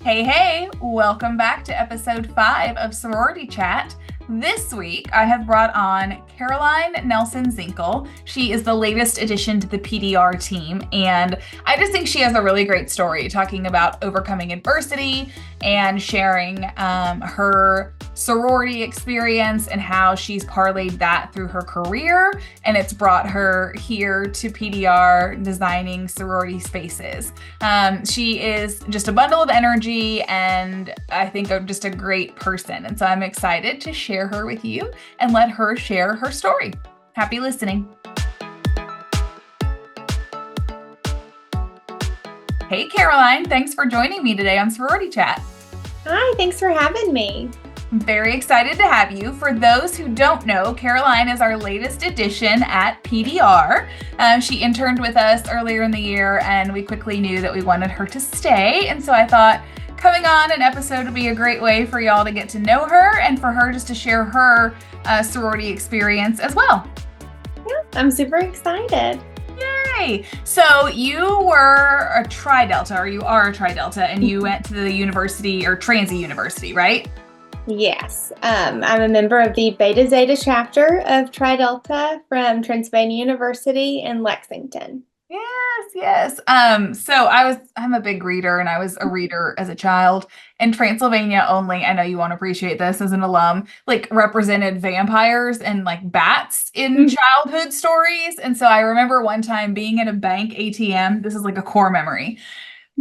Hey, hey, welcome back to episode 5 of Sorority Chat. This week, I have brought on Caroline Nelson Zinkle. She is the latest addition to the PDR team, and I just think she has a really great story talking about overcoming adversity and sharing her sorority experience and how she's parlayed that through her career, and it's brought her here to PDR designing sorority spaces. She is just a bundle of energy and I think just a great person, and so I'm excited to share her with you and let her share her story. Happy listening. Hey, Caroline, thanks for joining me today on Sorority Chat. Hi, thanks for having me. I'm very excited to have you. For those who don't know, Caroline is our latest addition at PDR. She interned with us earlier in the year, and we quickly knew that we wanted her to stay, and so I thought coming on an episode would be a great way for y'all to get to know her and for her just to share her sorority experience as well. Yeah, I'm super excited. Yay! So you were a Tri-Delta, or you are a Tri-Delta, and you went to the university, or Transy University, right? Yes, I'm a member of the Beta Zeta chapter of Tri-Delta from Transylvania University in Lexington. Yes. So I'm a big reader, and I was a reader as a child. And Transylvania only, I know you won't appreciate this as an alum, like represented vampires and like bats in childhood stories. And so I remember one time being at a bank ATM. This is like a core memory.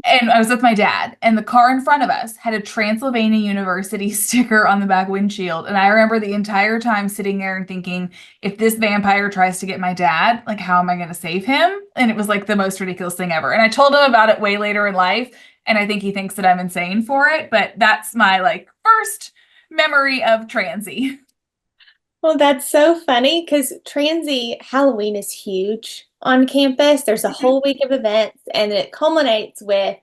And I was with my dad, and the car in front of us had a Transylvania University sticker on the back windshield. And I remember the entire time sitting there and thinking, if this vampire tries to get my dad, like, how am I going to save him? And it was like the most ridiculous thing ever. And I told him about it way later in life, and I think he thinks that I'm insane for it. But that's my like first memory of Transy. Well, that's so funny because Transy Halloween is huge on campus. There's a whole week of events, and it culminates with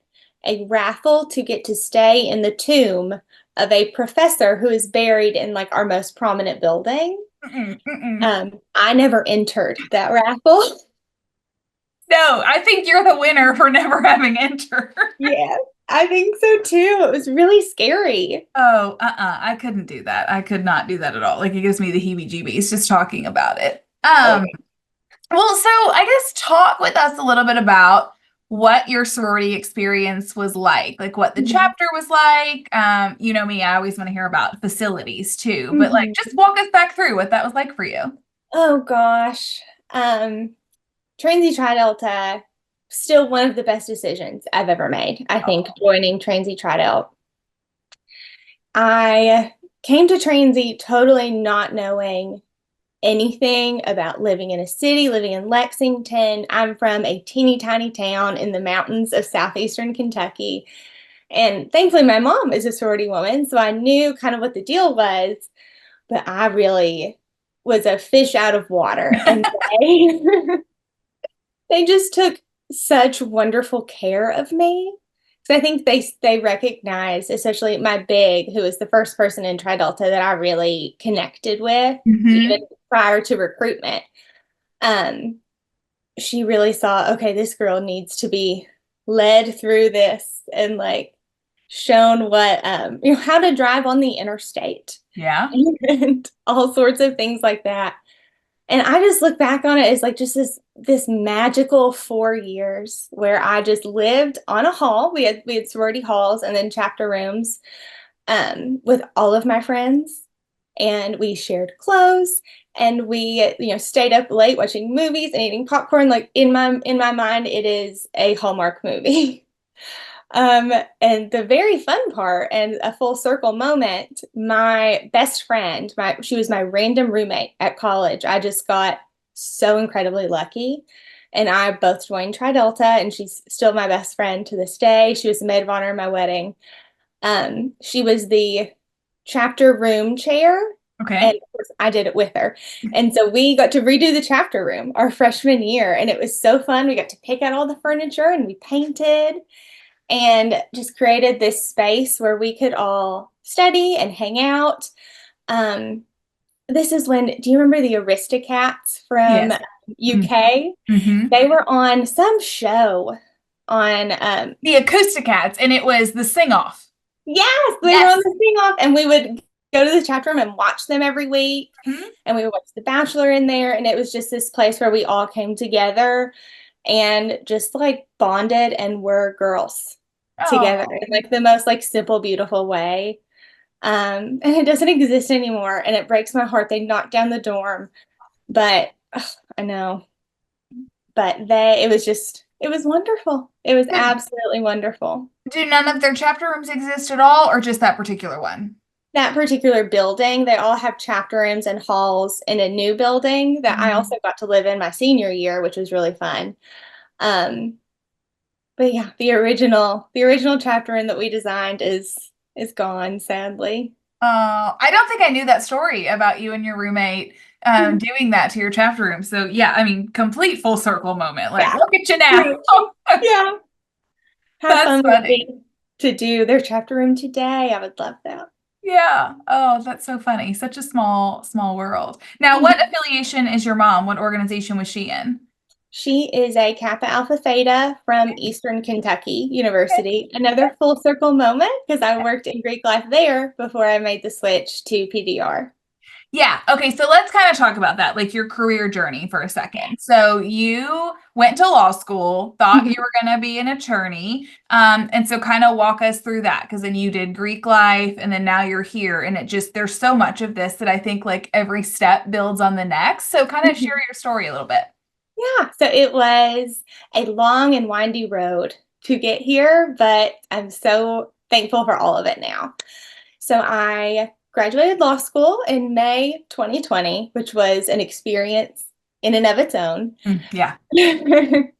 a raffle to get to stay in the tomb of a professor who is buried in like our most prominent building. I never entered that raffle. No, I think you're the winner for never having entered. Yeah, I think so too. It was really scary. Oh, I couldn't do that. I could not do that at all. Like, it gives me the heebie-jeebies just talking about it. Well, so I guess talk with us a little bit about what your sorority experience was like what the chapter was like. You know me, I always want to hear about facilities too, but like just walk us back through what that was like for you. Oh gosh. Transy Tri-Delta, still one of the best decisions I've ever made. I think joining Transy Tri-Delta. I came to Transy totally not knowing anything about living in a city, living in Lexington. I'm from a teeny tiny town in the mountains of southeastern Kentucky. And thankfully, my mom is a sorority woman, so I knew kind of what the deal was, but I really was a fish out of water. And they just took such wonderful care of me. So I think they recognized, especially my big, who was the first person in Tri-Delta that I really connected with, even prior to recruitment. She really saw, okay, this girl needs to be led through this and like shown what, how to drive on the interstate. Yeah. And all sorts of things like that. And I just look back on it as like just this magical 4 years where I just lived on a hall. We had sorority halls and then chapter rooms with all of my friends, and we shared clothes, and we stayed up late watching movies and eating popcorn. Like in my mind, it is a Hallmark movie. And the very fun part and a full circle moment, my best friend, she was my random roommate at college. I just got so incredibly lucky. And I both joined Tri-Delta, and she's still my best friend to this day. She was the maid of honor in my wedding. She was the chapter room chair. Okay. And of course, I did it with her. And so we got to redo the chapter room our freshman year. And it was so fun. We got to pick out all the furniture, and we painted and just created this space where we could all study and hang out. This is when, do you remember the Aristocats from UK? They were on some show on the Acousticats, and it was the sing-off. Yes, we were on Yes. the sing off, and we would go to the chat room and watch them every week. Mhm. And we would watch The Bachelor in there, and it was just this place where we all came together and just like bonded and were girls together Oh, in like the most like simple, beautiful way. And it doesn't exist anymore, and it breaks my heart. They knocked down the dorm, but ugh, I know. But it was just, it was wonderful. It was so absolutely wonderful. do none of their chapter rooms exist at all, or just that particular one? That particular building, they all have chapter rooms and halls in a new building that I Mhm. also got to live in my senior year, which was really fun. Um, but yeah, the original chapter room that we designed is gone, sadly. I don't think I knew that story about you and your roommate doing that to your chapter room. So yeah, I mean, complete full circle moment. Like, Yeah, look at you now. truly. Yeah. How That's fun would it funny. be to do their chapter room today? I would love that. Yeah. Oh, that's so funny. Such a small world. Now, what affiliation is your mom? What organization was she in? She is a Kappa Alpha Theta from Eastern Kentucky University. Another full circle moment because I worked in Greek life there before I made the switch to PDR. Yeah. Okay. So let's kind of talk about that, like your career journey for a second. So you went to law school, thought you Mhm. were going to be an attorney. And so kind of walk us through that because then you did Greek life and then now you're here. And it just, there's so much of this that I think like every step builds on the next. So kind of share your story a little bit. Yeah, so it was a long and windy road to get here, but I'm so thankful for all of it now. So I graduated law school in May 2020, which was an experience in and of its own. Yeah.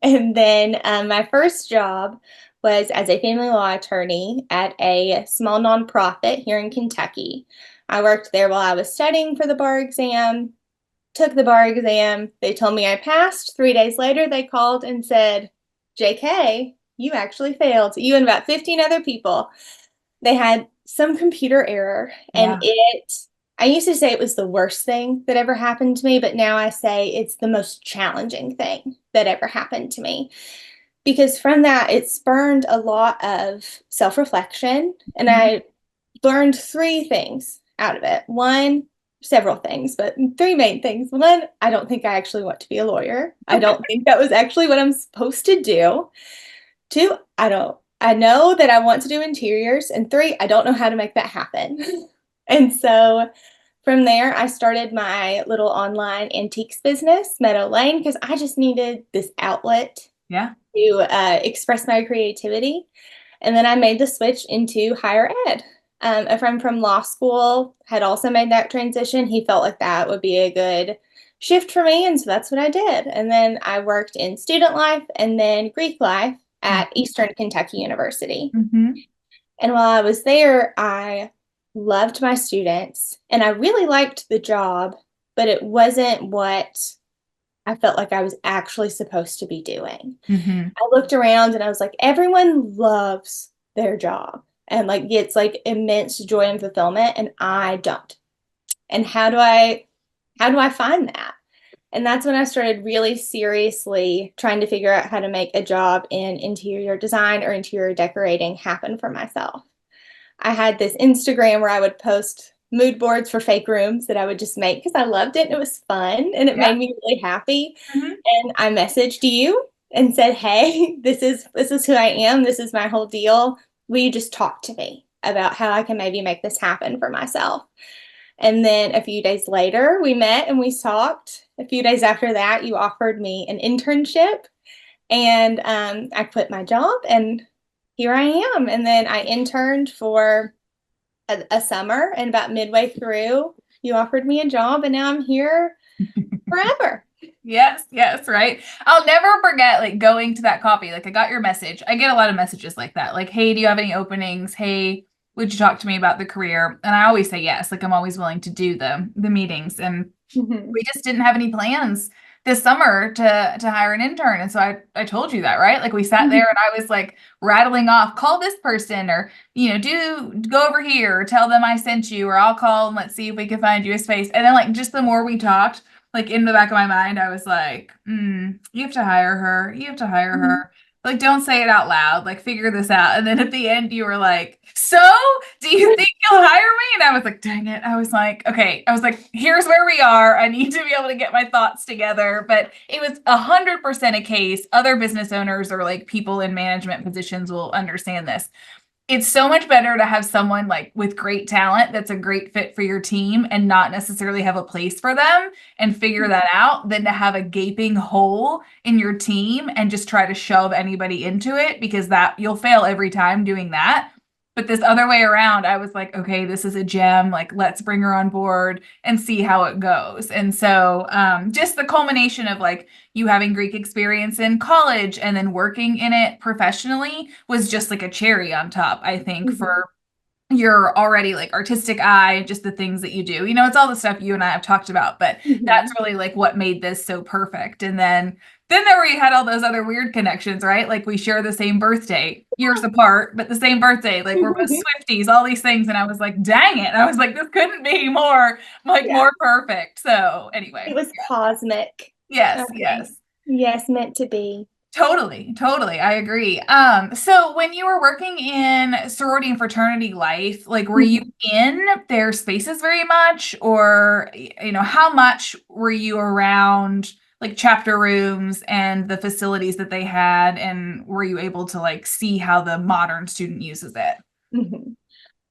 And then my first job was as a family law attorney at a small nonprofit here in Kentucky. I worked there while I was studying for the bar exam, took the bar exam. They told me I passed. 3 days later, they called and said, JK, you actually failed. You and about 15 other people. They had some computer error, and Yeah. I used to say it was the worst thing that ever happened to me, but now I say it's the most challenging thing that ever happened to me. Because from that, it spurned a lot of self reflection, and Mhm. I learned three things out of it. One, several things, but three main things. One, I don't think I actually want to be a lawyer. I don't think that was actually what I'm supposed to do. Two, I don't. I know that I want to do interiors. And three, I don't know how to make that happen. And so from there, I started my little online antiques business, Meadow Lane, because I just needed this outlet Yeah. to express my creativity. And then I made the switch into higher ed. A friend from law school had also made that transition. He felt like that would be a good shift for me. And so that's what I did. And then I worked in student life and then Greek life at Eastern Kentucky University. Mm-hmm. And while I was there, I loved my students and I really liked the job, but it wasn't what I felt like I was actually supposed to be doing. Mm-hmm. I looked around and I was like, everyone loves their job and like gets like immense joy and fulfillment, and I don't. And how do I find that? And that's when I started really seriously trying to figure out how to make a job in interior design or interior decorating happen for myself. I had this Instagram where I would post mood boards for fake rooms that I would just make because I loved it and it was fun and it Yeah. made me really happy. Mm-hmm. And I messaged you and said, "Hey, this is who I am. This is my whole deal. Will you just talk to me about how I can maybe make this happen for myself?" And then a few days later, we met and we talked. A few days after that, you offered me an internship, and I quit my job, and here I am. And then I interned for a summer, and about midway through, you offered me a job, and now I'm here forever. Yes, yes, right. I'll never forget like going to that coffee. Like I got your message. I get a lot of messages like that. Like, hey, do you have any openings? Hey, would you talk to me about the career? And I always say yes. Like I'm always willing to do the meetings. And Mhm. we just didn't have any plans this summer to hire an intern. And so I told you that, right? Like we sat there Mhm. and I was like rattling off, call this person or do go over here or tell them I sent you or I'll call and let's see if we can find you a space. And then like just the more we talked, like in the back of my mind, I was like, you have to hire her. You have to hire Mhm. her. Like, don't say it out loud. Like, figure this out. And then at the end, you were like, so do you think you'll hire me? And I was like, dang it. I was like, okay. I was like, here's where we are. I need to be able to get my thoughts together. But it was 100% a case. Other business owners or like people in management positions will understand this. It's so much better to have someone like with great talent that's a great fit for your team and not necessarily have a place for them and figure that out than to have a gaping hole in your team and just try to shove anybody into it, because that you'll fail every time doing that. But this other way around, I was like, okay, this is a gem. Like, let's bring her on board and see how it goes. And so, just the culmination of like you having Greek experience in college and then working in it professionally was just like a cherry on top, I think, Mhm. for your already like artistic eye, just the things that you do. It's all the stuff you and I have talked about, but that's Mhm. really like what made this so perfect. And then there we had all those other weird connections, right? Like we share the same birthday, years apart, but the same birthday. Like we're both Swifties, all these things. And I was like, dang it. I was like, this couldn't be more like Yeah, more perfect. So it anyway, was cosmic. yes, Okay. yes. Yes, meant to be. Totally, totally. I agree. So when you were working in sorority and fraternity life, like were you Mhm. in their spaces very much, or how much were you around like chapter rooms and the facilities that they had, and were you able to like see how the modern student uses it? Mhm.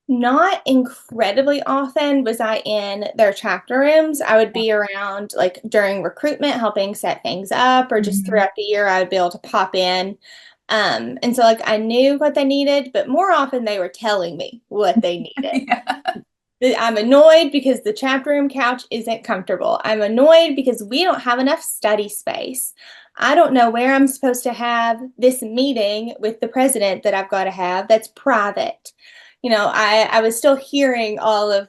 Not incredibly often was I in their chapter rooms. I would be around like during recruitment, helping set things up, or just Mhm. throughout the year, I would be able to pop in. And so like I knew what they needed, but more often they were telling me what they needed. Yeah. I'm annoyed because the chapter room couch isn't comfortable. I'm annoyed because we don't have enough study space. I don't know where I'm supposed to have this meeting with the president that I've got to have that's private. I was still hearing all of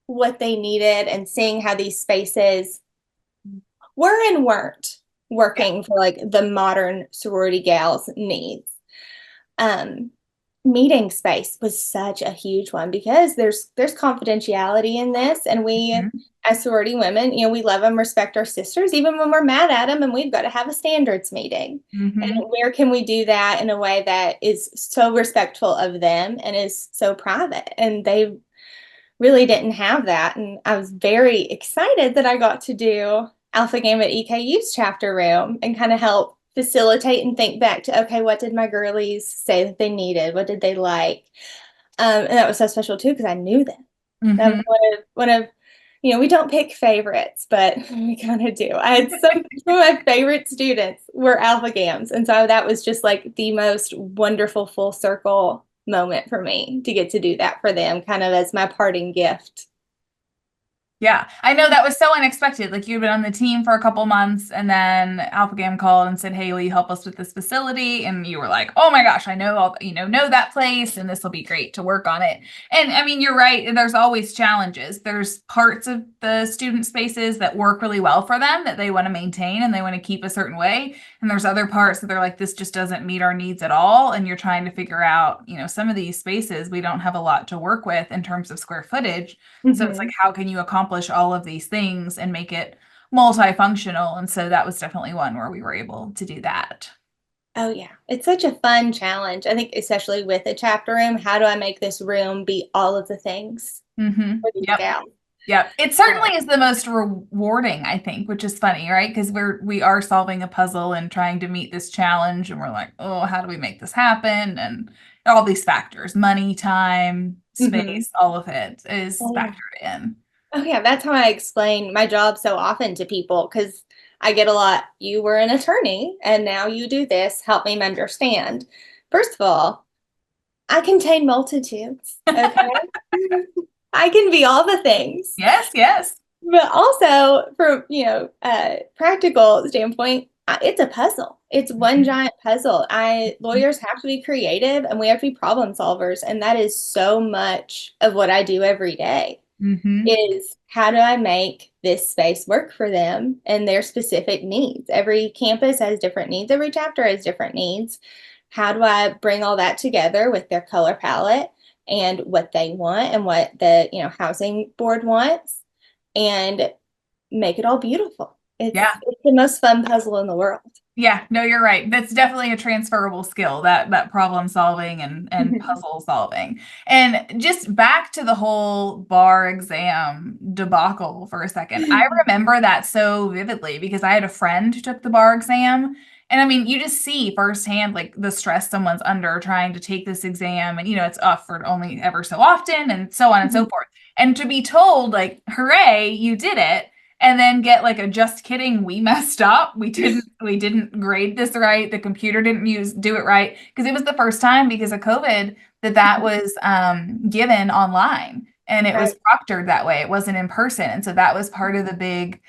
what they needed and seeing how these spaces were and weren't Yeah. working for like the modern sorority gals needs. Um, Meeting space was such a huge one because there's confidentiality in this, and we Mhm. as sorority women, we love and respect our sisters even when we're mad at them, and we've got to have a standards meeting. And Mhm. where can we do that in a way that is so respectful of them and is so private? And they really didn't have that. And I was very excited that I got to do Alpha Gamma EKU's chapter room and kind of help facilitate and think back to, okay, what did my girlies say that they needed? What did they like? And that was so special too, because I knew them. That was Mhm. we don't pick favorites, but we kind of do. I had some of my favorite students were Alpha Gams. And so that was just like the most wonderful full circle moment for me to get to do that for them, kind of as my parting gift. Yeah, I know that was so unexpected. Like you'd been on the team for a couple months, and then Alphagam called and said, "Hey, will you help us with this facility?" And you were like, "Oh my gosh, I know all know that place, and this will be great to work on it." And I mean, you're right. There's always challenges. There's parts of the student spaces that work really well for them that they want to maintain and they want to keep a certain way, and there's other parts that they're like, "This just doesn't meet our needs at all." And you're trying to figure out, some of these spaces we don't have a lot to work with in terms of square footage, so it's like, Hmm. how can you accomplish all of these things and make it multifunctional? And so that was definitely one where we were able to do that. Oh yeah, it's such a fun challenge. I think especially with a chapter room, how do I make this room be all of the things for these Yep. gals? Yep. It certainly is the most rewarding, I think, which is funny, right? Because we are solving a puzzle and trying to meet this challenge, and we're like, oh, how do we make this happen? And all these factors, money, time, Hmm. space, all of it is Oh yeah. factored in. Oh yeah, that's how I explain my job so often to people because I get a lot, you were an attorney and now you do this, help me understand. First of all, I contain multitudes, okay? I can be all the things. Yes, yes. But also, from practical standpoint, it's a puzzle. It's one Mhm. giant puzzle. I Lawyers have to be creative and we have to be problem solvers, and that is so much of what I do every day. Mhm. Is how do I make this space work for them and their specific needs? Every campus has different needs. Every chapter has different needs. How do I bring all that together with their color palette and what they want and what the housing board wants, and make it all beautiful. It's Yeah. it's the most fun puzzle in the world. Yeah, no, you're right. That's definitely a transferable skill, that problem solving and puzzle solving. And just back to the whole bar exam debacle for a second. I remember that so vividly because I had a friend who took the bar exam. And I mean, you just see firsthand like the stress someone's under trying to take this exam, and it's offered only ever so often and so on and so forth. And to be told like, hooray, you did it, and then get like a just kidding, we messed up, we didn't grade this right, the computer didn't do it right, because it was the first time because of COVID that was given online, and it was Right. proctored that way, it wasn't in person, and so that was part of the big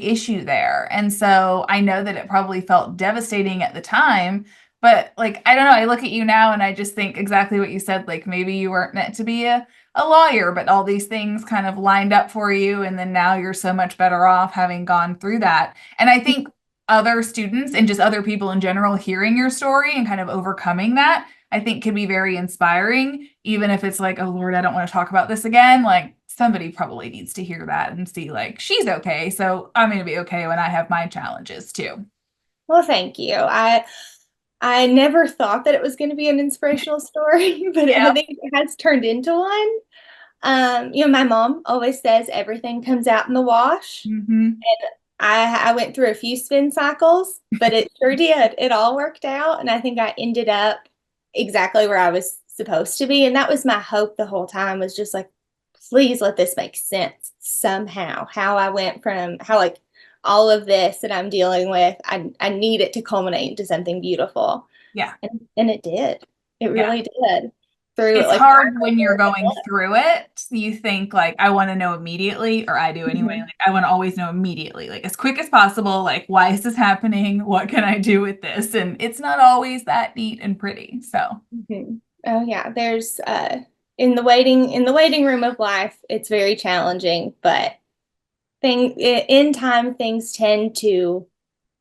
issue there. And so I know that it probably felt devastating at the time, but like, I don't know, I look at you now and I just think exactly what you said, like maybe you weren't meant to be a lawyer, but all these things kind of lined up for you. And then now you're so much better off having gone through that. And I think other students and just other people in general hearing your story and kind of overcoming that, I think can be very inspiring, even if it's like, oh Lord, I don't want to talk about this again. Like somebody probably needs to hear that and see like she's okay. So I'm going to be okay when I have my challenges too. Well, thank you. I never thought that it was going to be an inspirational story, but I Yeah. think it has turned into one. My mom always says everything comes out in the wash. Hmm. I went through a few spin cycles, but it sure did. It all worked out, and I think I ended up exactly where I was supposed to be. And that was my hope the whole time, was just like, please let this make sense somehow. How I went from how like all of this that I'm dealing with, I need it to culminate into something beautiful. Yeah. And it did. It Yeah. really did. Through It's like hard when you're going through it. You think like, I want to know immediately, or I do anyway. Mhm. Like, I want to always know immediately, like as quick as possible. Like, why is this happening? What can I do with this? And it's not always that neat and pretty. So, Mhm. Oh yeah, there's in the waiting room of life, it's very challenging, but in time things tend to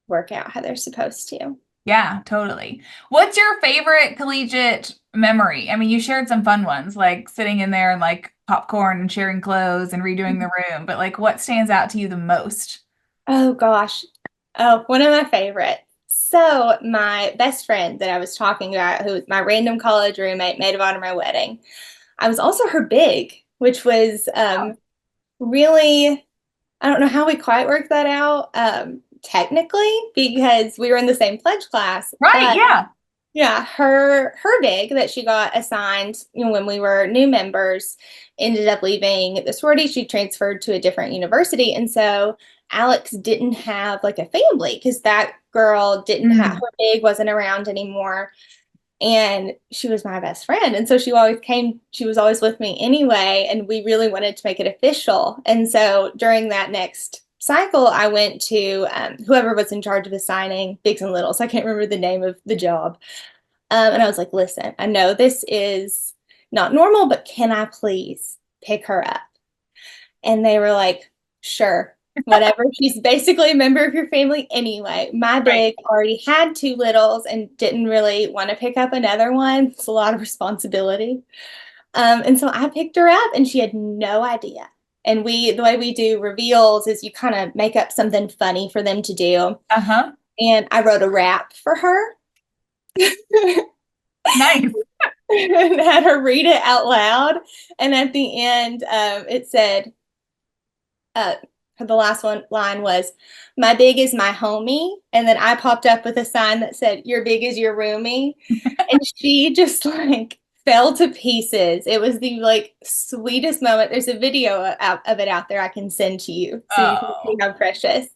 work out how they're supposed to. yeah, totally. What's your favorite collegiate memory? I mean, you shared some fun ones, like sitting in there and like popcorn and sharing clothes and redoing the room, but like, what stands out to you the most? Oh gosh. Oh, one of my favorites. So my best friend that I was talking about, who was my random college roommate, maid of honor my wedding, I was also her big, which was Oh, really, I don't know how we quite worked that out, technically, because we were in the same pledge class. right. But Yeah. yeah, her big that she got assigned, when we were new members, ended up leaving the sorority. She transferred to a different university, and so Alex didn't have like a family because that girl didn't have Mm, her big wasn't around anymore, and she was my best friend, and so she always came. She was always with me anyway, and we really wanted to make it official. And so during that next cycle, I went to whoever was in charge of assigning bigs and littles. I can't remember the name of the job. And I was like, listen, I know this is not normal, but can I please pick her up? And they were like, sure, whatever. She's basically a member of your family anyway. My right. big already had two littles and didn't really want to pick up another one. It's a lot of responsibility. And so I picked her up and she had no idea. And the way we do reveals is you kind of make up something funny for them to do. Uh-huh. And I wrote a rap for her. Nice. And had her read it out loud. And at the end, it said, uh, the last one line was, "My big is my homie," and then I popped up with a sign that said, "Your big is your roomie," and she just like fell to pieces. It was the like sweetest moment. There's a video of it out there I can send to you so you can see Oh. how precious.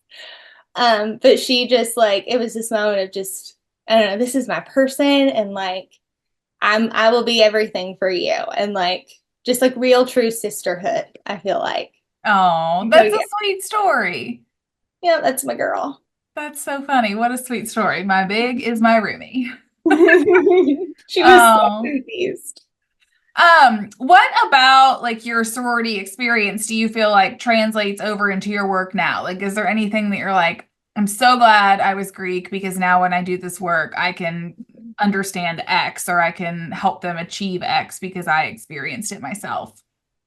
But she just like it was this moment of just I don't know. This is my person, and like I will be everything for you, and like just like real true sisterhood. I feel like. Oh, So that's a yeah. sweet story. Yeah, that's my girl. That's so funny. What a sweet story. My big is my roomie. She was so Oh. confused. What about like your sorority experience do you feel like translates over into your work now? Like, is there anything that you're like, I'm so glad I was Greek because now when I do this work, I can understand X, or I can help them achieve X because I experienced it myself?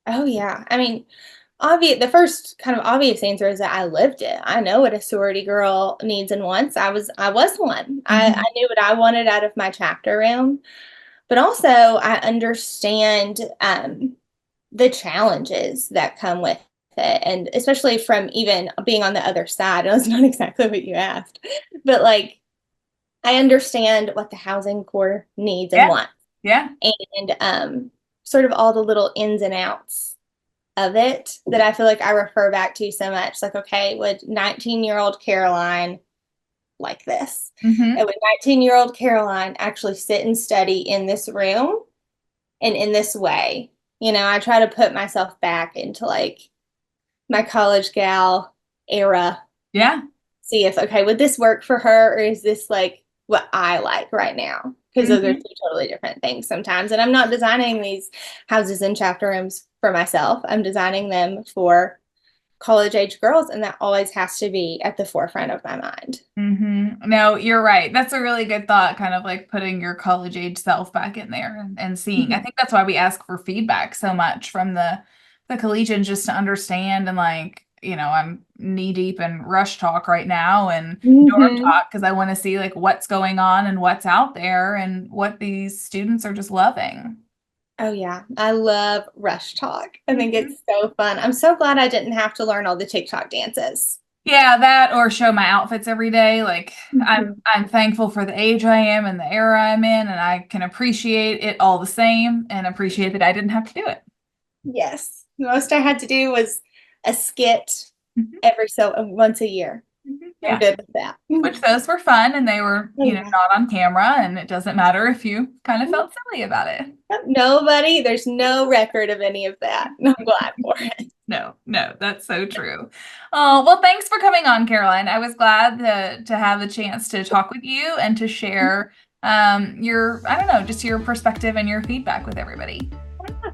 Oh yeah. I mean, the first kind of obvious answer is that I lived it. I know what a sorority girl needs and wants. I was one. I Mhm. knew what I wanted out of my chapter room, but also I understand the challenges that come with it, and especially from even being on the other side. And it's not exactly what you asked, but like I understand what the housing core needs and Yeah. wants, Yeah. and sort of all the little ins and outs of it that I feel like I refer back to so much. Like, okay, would 19-year-old Caroline like this? And Hmm. would 19-year-old Caroline actually sit and study in this room and in this way? I try to put myself back into like my college gal era, Yeah. see if, okay, would this work for her, or is this like what I like right now? Because those are two Hmm. totally different things sometimes. And I'm not designing these houses and chapter rooms for myself. I'm designing them for college age girls, and that always has to be at the forefront of my mind. No, you're right. That's a really good thought, kind of like putting your college age self back in there and seeing. I Mhm. think that's why we ask for feedback so much from the collegians, just to understand. And like, I'm knee deep in rush talk right now and dorm Mhm. talk because I want to see like what's going on and what's out there and what these students are just loving. Oh yeah, I love Rush Talk. I think Mhm. it's so fun. I'm so glad I didn't have to learn all the TikTok dances. Yeah, that or show my outfits every day. Like I'm Mhm. I'm thankful for the age I am and the era I'm in, and I can appreciate it all the same and appreciate that I didn't have to do it. Yes, the most I had to do was a skit Mhm. every so once a year. I'm Yeah. good with that. Which those were fun and they were, Oh yeah. not on camera, and it doesn't matter if you kind of felt silly about it. Nobody, there's no record of any of that. I'm glad for it. No, no, that's so true. Oh, well, thanks for coming on, Caroline. I was glad to have the chance to talk with you and to share your, I don't know, just your perspective and your feedback with everybody.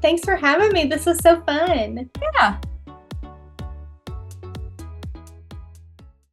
Thanks for having me. This was so fun. Yeah.